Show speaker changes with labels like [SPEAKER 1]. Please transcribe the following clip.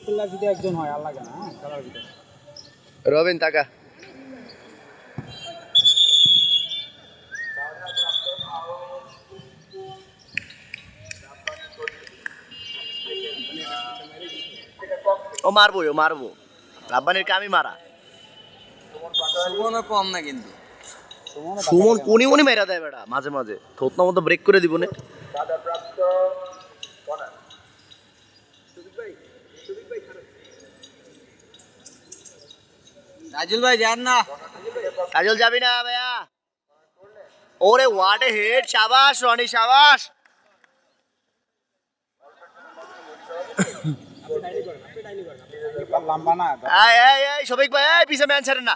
[SPEAKER 1] Player যদি একজন হয় আর লাগে না খেলার ভিতরে।
[SPEAKER 2] রবিন টাকা ও মারবো রাব্বানির কামই মারা।
[SPEAKER 3] সুমনও কম না কিন্তু।
[SPEAKER 2] সুমন কোনি মেরা দেয় বেটা মাঝে মাঝে থোতনা মতো ব্রেক করে দিব না।
[SPEAKER 3] রাজুল ভাই যান না।
[SPEAKER 2] কাজল যাবি না ভাইয়া। ওরে হোয়াট এ হেড, শাবাশ রনি শাবাশ।
[SPEAKER 1] লম্বা না
[SPEAKER 2] এই শফিক ভাই, এই পিছে ম্যান ছাড়েন না।